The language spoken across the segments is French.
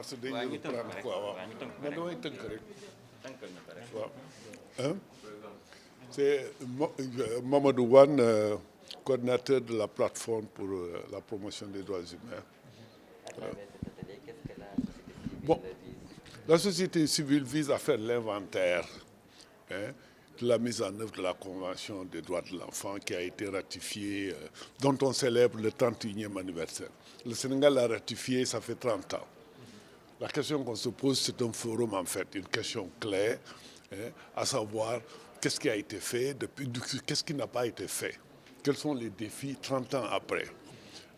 parce que dañu reprendre quoi waaw man damay tënk rek waaw c'est Mamadou Wane coordinateur de la plateforme pour la promotion des droits humains. Bon, la société civile vise à faire l'inventaire de la mise en œuvre de la Convention des droits de l'enfant qui a été ratifiée, dont on célèbre le 31e anniversaire. Le Sénégal l'a ratifié, ça fait 30 ans. La question qu'on se pose, c'est un forum en fait, une question claire, à savoir qu'est-ce qui a été fait, qu'est-ce qui n'a pas été fait. Quels sont les défis 30 ans après?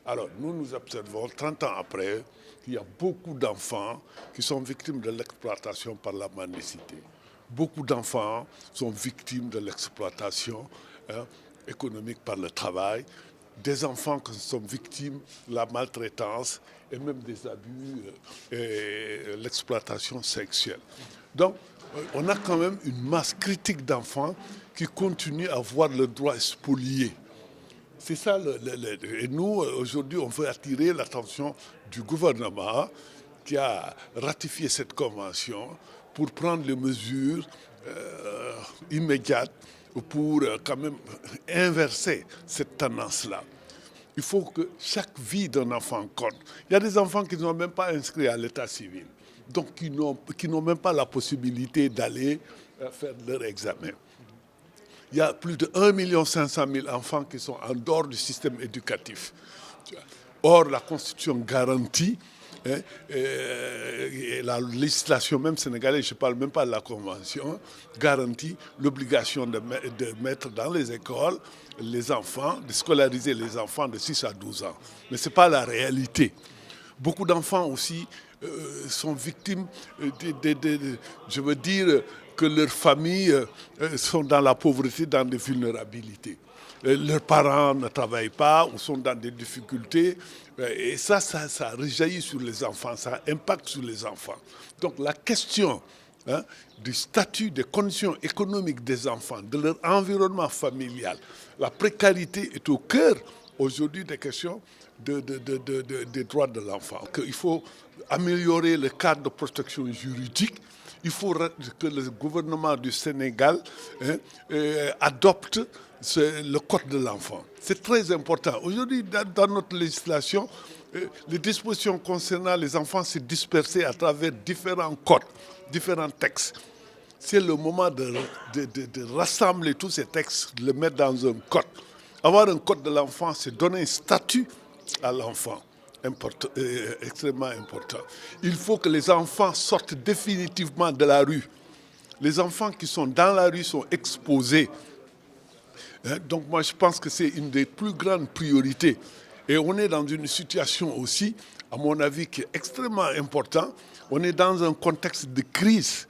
Alors, nous observons 30 ans après qu'il y a beaucoup d'enfants qui sont victimes de l'exploitation par la mendicité. Beaucoup d'enfants sont victimes de l'exploitation économique par le travail. Des enfants qui sont victimes de la maltraitance et même des abus et l'exploitation sexuelle. Donc, on a quand même une masse critique d'enfants qui continuent à voir le droit spolié. C'est ça, et nous, aujourd'hui, on veut attirer l'attention du gouvernement qui a ratifié cette convention pour prendre les mesures immédiates pour quand même inverser cette tendance-là. Il faut que chaque vie d'un enfant compte. Il y a des enfants qui ne sont même pas inscrits à l'état civil, donc qui n'ont même pas la possibilité d'aller faire leur examen. Il y a plus de 1 500 000 enfants qui sont en dehors du système éducatif. Or, la Constitution garantit, et la législation même sénégalaise, je ne parle même pas de la Convention, garantit l'obligation de mettre dans les écoles les enfants, de scolariser les enfants de 6 à 12 ans. Mais ce n'est pas la réalité. Beaucoup d'enfants aussi sont victimes, je veux dire, que leurs familles sont dans la pauvreté, dans des vulnérabilités. Leurs parents ne travaillent pas ou sont dans des difficultés. Et ça rejaillit sur les enfants, ça impacte sur les enfants. Donc la question du statut, des conditions économiques des enfants, de leur environnement familial, la précarité est au cœur aujourd'hui des questions des droits de l'enfant. Il faut améliorer le cadre de protection juridique. Il faut que le gouvernement du Sénégal adopte le code de l'enfant. C'est très important. Aujourd'hui, dans notre législation, les dispositions concernant les enfants sont dispersées à travers différents codes, différents textes. C'est le moment de rassembler tous ces textes, de les mettre dans un code. Avoir un code de l'enfant, c'est donner un statut à l'enfant. Extrêmement important. Il faut que les enfants sortent définitivement de la rue. Les enfants qui sont dans la rue sont exposés. Donc moi je pense que c'est une des plus grandes priorités. Et on est dans une situation aussi, à mon avis, qui est extrêmement importante. On est dans un contexte de crise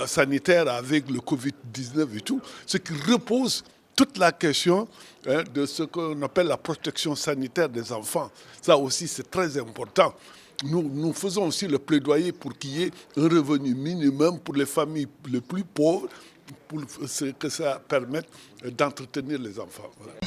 sanitaire avec le Covid-19 et tout, ce qui repose toute la question de ce qu'on appelle la protection sanitaire des enfants. Ça aussi, c'est très important. Nous faisons aussi le plaidoyer pour qu'il y ait un revenu minimum pour les familles les plus pauvres, pour que ça permette d'entretenir les enfants. Voilà.